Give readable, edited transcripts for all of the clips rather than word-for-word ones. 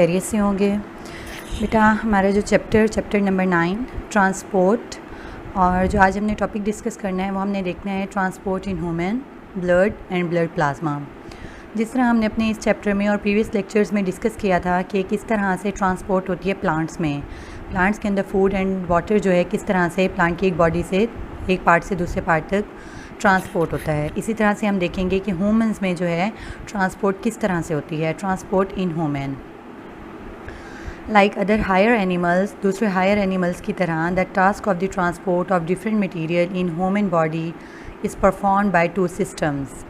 खैरियत से होंगे बेटा। हमारा जो चैप्टर नंबर 9 ट्रांसपोर्ट, और जो आज हमने टॉपिक डिस्कस करना है वो हमने देखना है transport in human blood and blood plasma. जिस तरह हमने अपने इस चैप्टर में और प्रीवियस लेक्चर्स में डिस्कस किया था कि किस तरह से ट्रांसपोर्ट होती है प्लांट्स में, प्लांट्स के अंदर फूड एंड वाटर जो है किस तरह से प्लांट की एक बॉडी से एक पार्ट से दूसरे पार्ट तक ट्रांसपोर्ट होता है। इसी तरह से हम देखेंगे कि ह्यूमंस में जो है ट्रांसपोर्ट किस तरह से होती है, transport in human. Like other higher animals, दूसरे हायर एनिमल्स की तरह the task of the transport of different material in human body is performed by 2 systems.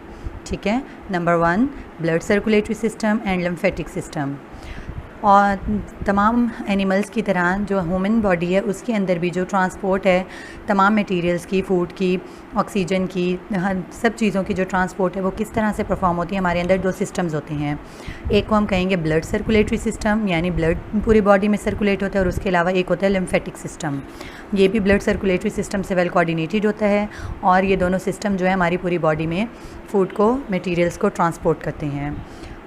ठीक है, number 1 blood circulatory system and lymphatic system. और तमाम animals की तरह जो ह्यूमन बॉडी है उसके अंदर भी जो ट्रांसपोर्ट है तमाम मटेरियल्स की, फूड की, ऑक्सीजन की, हर सब चीज़ों की जो ट्रांसपोर्ट है वो किस तरह से परफॉर्म होती है। हमारे अंदर 2 सिस्टम्स होते हैं। एक को हम कहेंगे ब्लड सर्कुलेटरी सिस्टम, यानी ब्लड पूरी बॉडी में सर्कुलेट होता है, और उसके अलावा एक होता है लिम्फेटिक सिस्टम। ये भी ब्लड सर्कुलेटरी सिस्टम से वेल कोऑर्डिनेटेड होता है, और ये दोनों सिस्टम जो है हमारी पूरी बॉडी में फूड को, मटीरियल्स को ट्रांसपोर्ट करते हैं।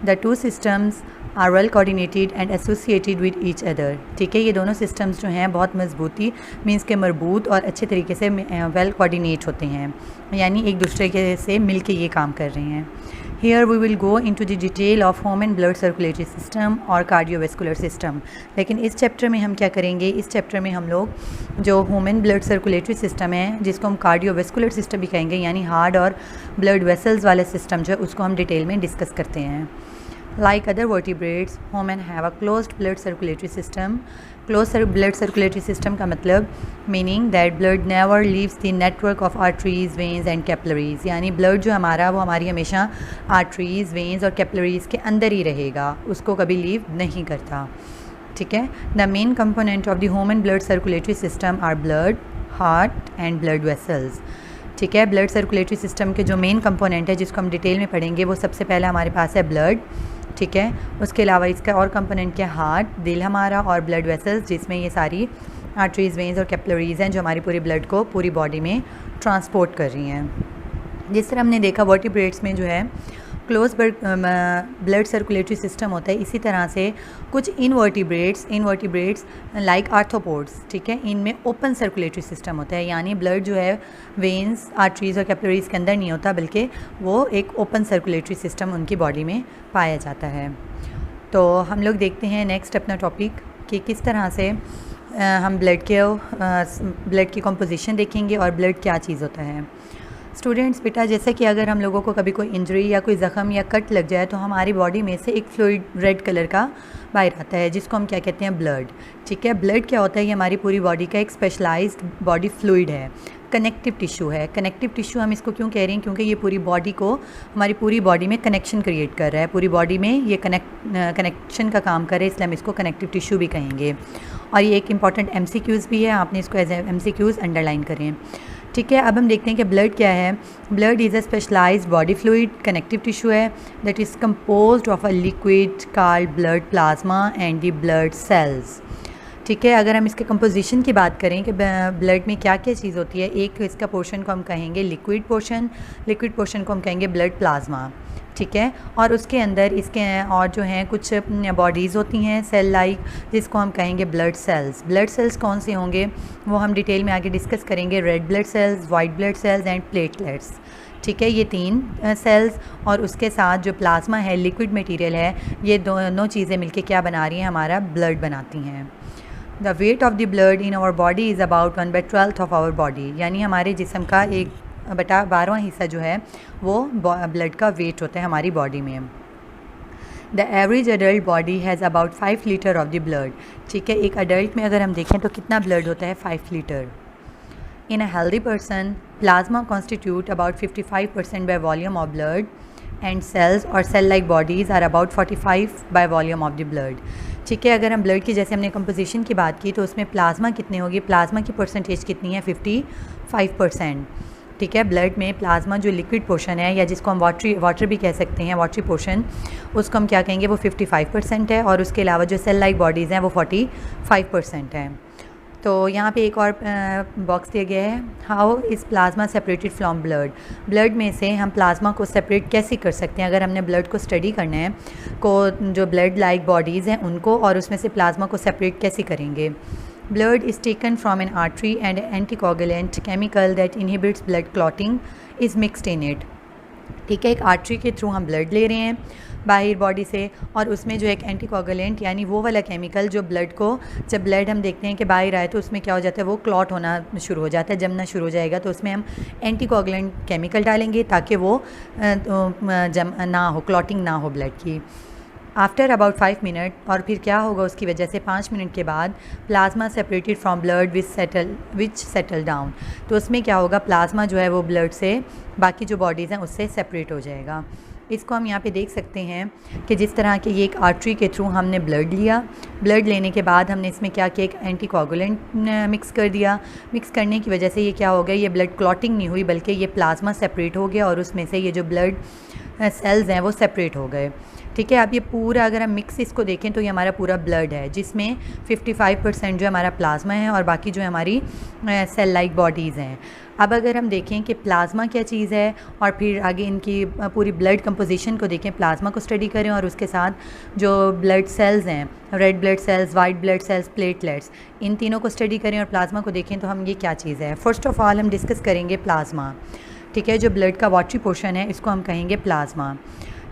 The 2 systems are well coordinated and associated with each other. ठीक है, ये दोनों सिस्टम्स जो हैं बहुत मजबूती मीन्स के मरबूत और अच्छे तरीके से वेल कोऑर्डिनेट होते हैं, यानी एक दूसरे के से मिल के ये काम कर रहे हैं। Here we will go into the detail of human blood circulatory system और cardiovascular system। लेकिन इस चैप्टर में हम क्या करेंगे, इस चैप्टर में हम लोग जो ह्यूमन ब्लड सर्कुलेटरी सिस्टम है जिसको हम कार्डियोवेस्कुलर सिस्टम भी कहेंगे, यानी हार्ट और ब्लड वेसल्स वाले सिस्टम जो है उसको हम डिटेल में डिस्कस करते हैं। Like other vertebrates, humans have a closed blood circulatory system। Closed blood circulatory system का मतलब meaning that blood never leaves the network of arteries, veins and capillaries। यानी blood जो हमारा वो हमारी हमेशा arteries, veins और capillaries के अंदर ही रहेगा, उसको कभी leave नहीं करता। ठीक है, the main component of the human blood circulatory system are blood, heart and blood vessels। ठीक है, ब्लड सर्कुलेटरी सिस्टम के जो मेन कंपोनेंट है जिसको हम डिटेल में पढ़ेंगे वो सबसे पहले हमारे पास है ब्लड। ठीक है, उसके अलावा इसका और कंपोनेंट क्या, हार्ट, दिल हमारा, और ब्लड वेसल्स जिसमें ये सारी आर्टरीज, वेन्स और कैपिलरीज हैं जो हमारी पूरी ब्लड को पूरी बॉडी में ट्रांसपोर्ट कर रही हैं। जिस तरह हमने देखा वर्टिब्रेट्स में जो है क्लोज ब्लड सर्कुलेटरी सिस्टम होता है, इसी तरह से कुछ इनवर्टिब्रेट्स लाइक आर्थ्रोपोड्स, ठीक है, इनमें ओपन सर्कुलेटरी सिस्टम होता है, यानी ब्लड जो है वेन्स, आर्टरीज और कैपिलरीज के अंदर नहीं होता बल्कि वो एक ओपन सर्कुलेटरी सिस्टम उनकी बॉडी में पाया जाता है। तो हम लोग देखते हैं नेक्स्ट अपना टॉपिक कि किस तरह से हम ब्लड की कंपोजिशन देखेंगे और ब्लड क्या चीज़ होता है। स्टूडेंट्स बेटा, जैसे कि अगर हम लोगों को कभी कोई इंजरी या कोई ज़ख़म या कट लग जाए तो हमारी बॉडी में से एक फ्लूइड रेड कलर का बाहर आता है जिसको हम क्या कहते हैं, ब्लड। ठीक है, ब्लड क्या होता है, ये हमारी पूरी बॉडी का एक स्पेशलाइज्ड बॉडी फ्लूइड है, कनेक्टिव टिश्यू है। कनेक्टिव टिश्यू हम इसको क्यों कह रहे हैं, क्योंकि ये पूरी बॉडी को, हमारी पूरी बॉडी में कनेक्शन क्रिएट कर रहा है, पूरी बॉडी में ये कनेक्शन का काम कर रहा है, इसलिए हम इसको कनेक्टिव टिश्यू भी कहेंगे। और ये एक इंपॉर्टेंट MCQs भी है, आपने इसको एज MCQs अंडरलाइन करें। ठीक है, अब हम देखते हैं कि ब्लड क्या है। Blood is a specialized body fluid, connective tissue है that is composed of a liquid called blood plasma and the blood cells. ठीक है, अगर हम इसके कंपोजिशन की बात करें कि ब्लड में क्या क्या चीज़ होती है, एक इसका पोर्शन को हम कहेंगे लिक्विड पोर्शन को हम कहेंगे ब्लड प्लाज्मा। ठीक है, और उसके अंदर इसके और जो हैं कुछ बॉडीज़ होती हैं सेल लाइक, जिसको हम कहेंगे ब्लड सेल्स। ब्लड सेल्स कौन से होंगे वो हम डिटेल में आगे डिस्कस करेंगे, red blood cells, white blood cells and platelets. ठीक है, ये 3 सेल्स और उसके साथ जो प्लाज्मा है, लिक्विड मटेरियल है, ये दोनों चीज़ें मिलके क्या बना रही हैं, हमारा ब्लड बनाती हैं। The weight of the blood in our body is about 1/12 of our body, यानी हमारे जिस्म का 1/12वां हिस्सा जो है वो ब्लड का वेट होता है हमारी बॉडी में। The average adult body has about 5 litre of the blood. ठीक है, एक अडल्ट में अगर हम देखें तो कितना ब्लड होता है, 5 litre. In a healthy person plasma constitute about 55% by volume of blood and cells और cell like bodies are about 45 by volume of the blood. ठीक है, अगर हम ब्लड की जैसे हमने कंपोजिशन की बात की तो उसमें प्लाज्मा कितने होगी, प्लाज्मा की परसेंटेज कितनी है, 55%। ठीक है, ब्लड में प्लाज्मा जो लिक्विड पोर्शन है या जिसको हम वाटर भी कह सकते हैं, वाटरी पोर्शन, उसको हम क्या कहेंगे, वो 55% है, और उसके अलावा जो सेल लाइक बॉडीज़ हैं वो 45% है। तो यहाँ पे एक और बॉक्स दिया गया है, how is plasma separated from blood. Blood में से हम प्लाज्मा को सेपरेट कैसे कर सकते हैं। अगर हमने ब्लड को स्टडी करना है को जो ब्लड लाइक बॉडीज़ हैं उनको, और उसमें से प्लाज्मा को सेपरेट कैसे करेंगे। Blood is taken from N artery and anticoagulant chemical that inhibits blood clotting is mixed in it. ठीक है, एक आर्टरी के थ्रू हम ब्लड ले रहे हैं बाहर बॉडी से, और उसमें जो एक एंटीकोगुलेंट यानी वो वाला केमिकल जो ब्लड को, जब ब्लड हम देखते हैं कि बाहर आए तो उसमें क्या हो जाता है, वो क्लॉट होना शुरू हो जाता है, जमना शुरू हो जाएगा। तो उसमें हम एंटीकोगुलेंट केमिकल डालेंगे ताकि वो जम ना हो, क्लॉटिंग ना हो ब्लड की। आफ्टर अबाउट 5 मिनट, और फिर क्या होगा उसकी वजह से 5 मिनट के बाद, plasma separated from blood which settle down. तो उसमें क्या होगा, प्लाज्मा जो है वो ब्लड से बाकी जो बॉडीज़ हैं उससे सेपरेट हो जाएगा। इसको हम यहाँ पे देख सकते हैं कि जिस तरह के ये एक आर्टरी के थ्रू हमने ब्लड लिया, ब्लड लेने के बाद हमने इसमें क्या किया, एक एंटीकोगुलेंट मिक्स कर दिया। मिक्स करने की वजह से ये क्या हो गया, ये ब्लड क्लॉटिंग नहीं हुई बल्कि ये प्लाज्मा सेपरेट हो गया और उसमें से ये जो ब्लड सेल्स हैं वो सेपरेट हो गए। ठीक है, अब ये पूरा अगर हम मिक्स इसको देखें तो ये हमारा पूरा ब्लड है जिसमें 55% जो हमारा प्लाज्मा है और बाकी जो हमारी सेल लाइक बॉडीज़ हैं। अब अगर हम देखें कि प्लाज्मा क्या चीज़ है और फिर आगे इनकी पूरी ब्लड कंपोजिशन को देखें, प्लाज्मा को स्टडी करें और उसके साथ जो ब्लड सेल्स हैं, red blood cells, white blood cells, platelets, इन तीनों को स्टडी करें और प्लाज्मा को देखें तो हम ये क्या चीज़ है। फ़र्स्ट ऑफ़ ऑल हम डिस्कस करेंगे प्लाज्मा। ठीक है, जो ब्लड का वाटरी पोर्शन है इसको हम कहेंगे प्लाज्मा।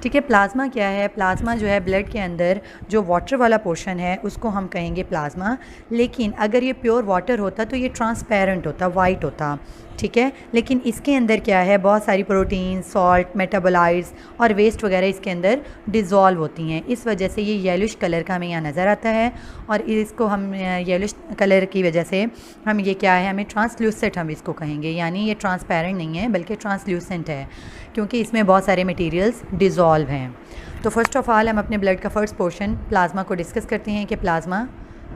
ठीक है, प्लाज्मा क्या है, प्लाज्मा जो है ब्लड के अंदर जो वाटर वाला पोर्शन है उसको हम कहेंगे प्लाज्मा। लेकिन अगर ये प्योर वाटर होता तो ये ट्रांसपेरेंट होता, वाइट होता। ठीक है, लेकिन इसके अंदर क्या है, बहुत सारी प्रोटीन, सॉल्ट, मेटाबोलाइट्स और वेस्ट वगैरह इसके अंदर डिज़ोल्व होती हैं। इस वजह से ये येलोश कलर का हमें यहाँ नज़र आता है, और इसको हम येलोश कलर की वजह से हम ये क्या है, हमें ट्रांसल्यूसेंट हम इसको कहेंगे, यानी ये ट्रांसपेरेंट नहीं है बल्कि ट्रांसल्यूसेंट है क्योंकि इसमें बहुत सारे मटेरियल्स डिज़ोल्व हैं। तो फर्स्ट ऑफ़ ऑल हम अपने ब्लड का फर्स्ट पोर्शन प्लाज्मा को डिस्कस करते हैं कि प्लाज्मा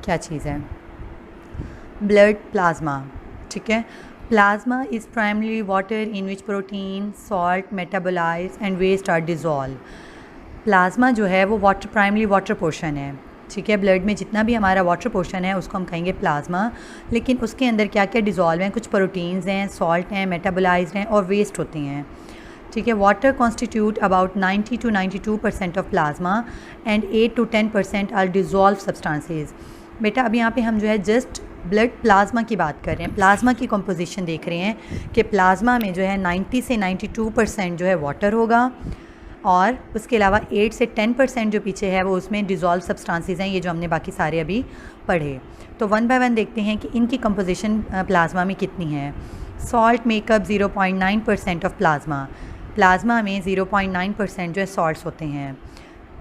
क्या चीज़ है। ब्लड प्लाज्मा, ठीक है, plasma is primarily water in which protein, salt, metabolites and waste are dissolved। Plasma जो है वो वाटर, प्राइमरी वाटर पोर्शन है। ठीक है, ब्लड में जितना भी हमारा वाटर पोर्शन है उसको हम कहेंगे प्लाज्मा। लेकिन उसके अंदर क्या क्या डिज़ोल्व हैं, कुछ प्रोटीन्स हैं, सॉल्ट हैं, मेटाबोलाइज्ड हैं और वेस्ट होती हैं। ठीक है, water constitute about 90 to 92% of plasma and 8 to 10% are dissolve substances. बेटा अब यहाँ पे हम जो है जस्ट ब्लड प्लाज्मा की बात कर रहे हैं, प्लाज्मा की कंपोजिशन देख रहे हैं कि प्लाज्मा में जो है 90 से 92% जो है वाटर होगा और उसके अलावा 8 से 10% जो पीछे है वो उसमें डिज़ोल्व सब्सटेंसेस हैं, ये जो हमने बाकी सारे अभी पढ़े। तो वन बाय वन देखते हैं कि इनकी कंपोजिशन प्लाज्मा में कितनी है। Salt makeup 0.9% of plasma. Plasma में 0.9% जो है सॉल्ट्स होते हैं।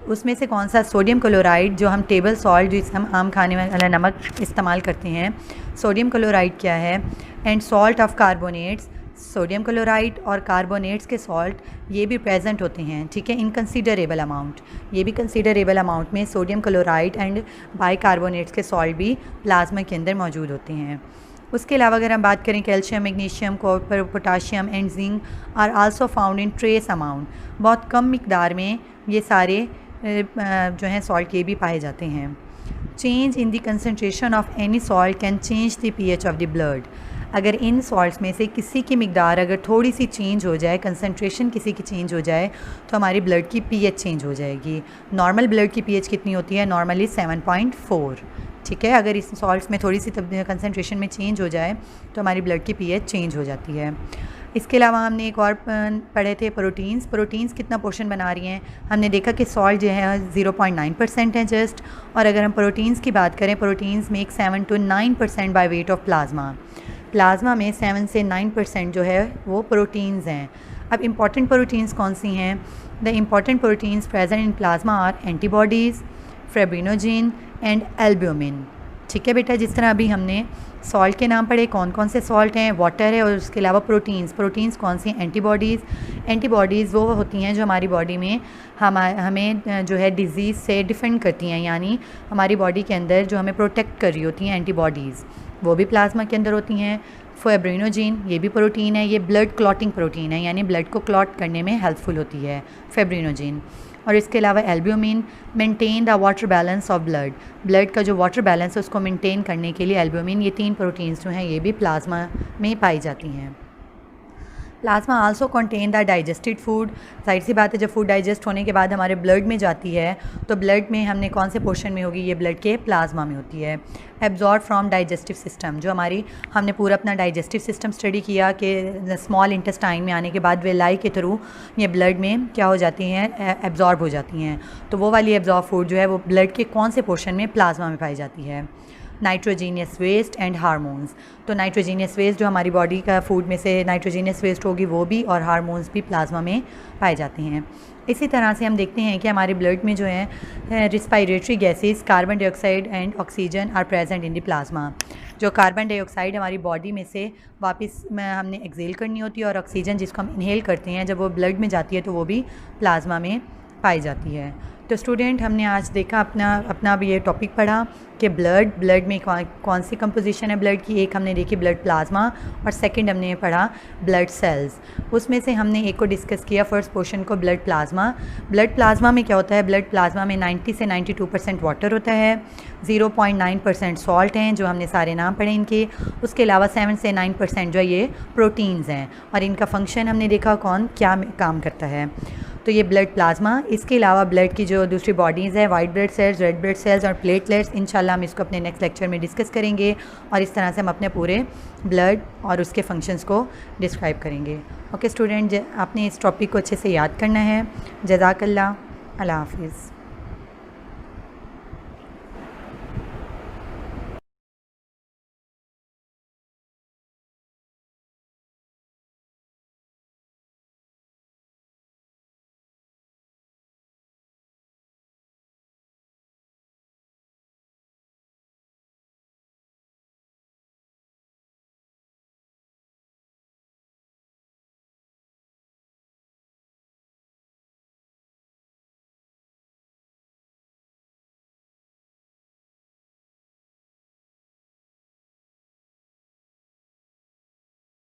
उसमें से कौन सा, सोडियम क्लोराइड, जो हम टेबल सॉल्ट जिसे हम आम खाने वाला नमक इस्तेमाल करते हैं, सोडियम क्लोराइड क्या है, and salt of carbonates, sodium chloride और कार्बोनेट्स के सॉल्ट ये भी प्रेजेंट होते हैं। ठीक है, इन कंसीडरेबल अमाउंट, ये भी कंसीडरेबल अमाउंट में सोडियम क्लोराइड एंड बाइकार्बोनेट्स के सॉल्ट भी प्लाज्मा के अंदर मौजूद होते हैं। उसके अलावा अगर हम बात करें calcium, magnesium, copper, potassium and zinc are also found in trace amount. बहुत कम मिकदार में ये सारे जो हैं सॉल्ट ये भी पाए जाते हैं। Change in the concentration of any salt can change the pH of the blood. अगर इन सॉल्ट्स में से किसी की मिकदार अगर थोड़ी सी चेंज हो जाए, कंसनट्रेशन किसी की चेंज हो जाए तो हमारी ब्लड की pH चेंज हो जाएगी। नॉर्मल ब्लड की pH कितनी होती है, नॉर्मली 7.4। ठीक है, अगर इस सॉल्ट्स में थोड़ी सी कंसनट्रेशन में चेंज हो जाए तो हमारी ब्लड की pH चेंज हो जाती है। इसके अलावा हमने एक और पढ़े थे प्रोटीन्स। प्रोटीन्स कितना पोर्शन बना रही हैं, हमने देखा कि सॉल्ट जो है 0.9% है जस्ट, और अगर हम प्रोटीन्स की बात करें, प्रोटीन्स में 7 to 9% by weight of plasma. Plasma में 7 से 9% जो है वो प्रोटीन्स हैं। अब इम्पॉर्टेंट प्रोटीन्स कौन सी हैं, the important proteins present in plasma are antibodies, fibrinogen and albumin. ठीक है बेटा, जिस तरह अभी हमने सॉल्ट के नाम पढ़े, कौन कौन से सॉल्ट हैं, वाटर है, और उसके अलावा प्रोटीन्स कौन सी, एंटीबॉडीज़ वो होती हैं जो हमारी बॉडी में हमें जो है डिज़ीज़ से डिफेंड करती हैं, यानी हमारी बॉडी के अंदर जो हमें प्रोटेक्ट कर रही होती हैं एंटीबॉडीज़, वो भी प्लाज्मा के अंदर होती हैं। फाइब्रिनोजेन ये भी प्रोटीन है, ये ब्लड क्लॉटिंग प्रोटीन है, यानी ब्लड को क्लॉट करने में हेल्पफुल होती है फाइब्रिनोजेन। और इसके अलावा albumin maintain the water balance of blood का जो वाटर बैलेंस है उसको मेंटेन करने के लिए एल्ब्यूमिन, ये 3 प्रोटीन्स जो हैं ये भी प्लाज्मा में पाई जाती हैं। Plasma also contain the digested food, जाहिर सी बात है जब फूड डाइजेस्ट होने के बाद हमारे ब्लड में जाती है तो ब्लड में हमने कौन से पोर्शन में होगी, ये ब्लड के प्लाज्मा में होती है। एब्जॉर्ब फ्रॉम डाइजेस्टिव सिस्टम, जो हमने पूरा अपना डाइजेस्टिव सिस्टम स्टडी किया कि स्मॉल इंटेस्टाइन में आने के बाद वेलाई के थ्रू ये ब्लड में क्या हो जाती हैं, एब्जॉर्ब हो जाती हैं। तो वो वाली एब्जॉर्ब फूड जो है वो ब्लड के कौन से पोर्शन में, प्लाज्मा में पाई जाती है। नाइट्रोजीनियस वेस्ट एंड हार्मोन्स, तो नाइट्रोजीनियस वेस्ट जो हमारी बॉडी का फूड में से नाइट्रोजीनियस वेस्ट होगी वो भी, और हार्मोन्स भी प्लाज्मा में पाए जाते हैं। इसी तरह से हम देखते हैं कि हमारे ब्लड में जो है respiratory gases carbon dioxide and oxygen are present in the plasma. जो कार्बन डाइऑक्साइड हमारी बॉडी में से वापस में हमने एक्सेल करनी होती है और ऑक्सीजन जिसको हम इनहेल करते हैं जब वो ब्लड में जाती है तो वो भी प्लाज्मा में पाई जाती है। तो स्टूडेंट हमने आज देखा अपना भी ये टॉपिक पढ़ा कि ब्लड में कौन सी कंपोजिशन है ब्लड की। एक हमने देखी ब्लड प्लाज्मा और सेकंड हमने पढ़ा ब्लड सेल्स। उसमें से हमने एक को डिस्कस किया फर्स्ट पोर्शन को ब्लड प्लाज्मा में क्या होता है, ब्लड प्लाज्मा में 90 से 92% वाटर होता है, 0.9% सॉल्ट हैं जो हमने सारे नाम पढ़े इनके। उसके अलावा 7 से 9% जो ये प्रोटीन्स हैं और इनका फंक्शन हमने देखा कौन क्या काम करता है। तो ये ब्लड प्लाज्मा, इसके अलावा ब्लड की जो दूसरी बॉडीज़ हैं white blood cells, red blood cells और प्लेटलेट्स, इंशाल्लाह हम इसको अपने नेक्स्ट लेक्चर में डिस्कस करेंगे और इस तरह से हम अपने पूरे ब्लड और उसके फंक्शंस को डिस्क्राइब करेंगे। ओके स्टूडेंट, आपने इस टॉपिक को अच्छे से याद करना है। जज़ाकल्लाह, अल्लाह हाफिज़।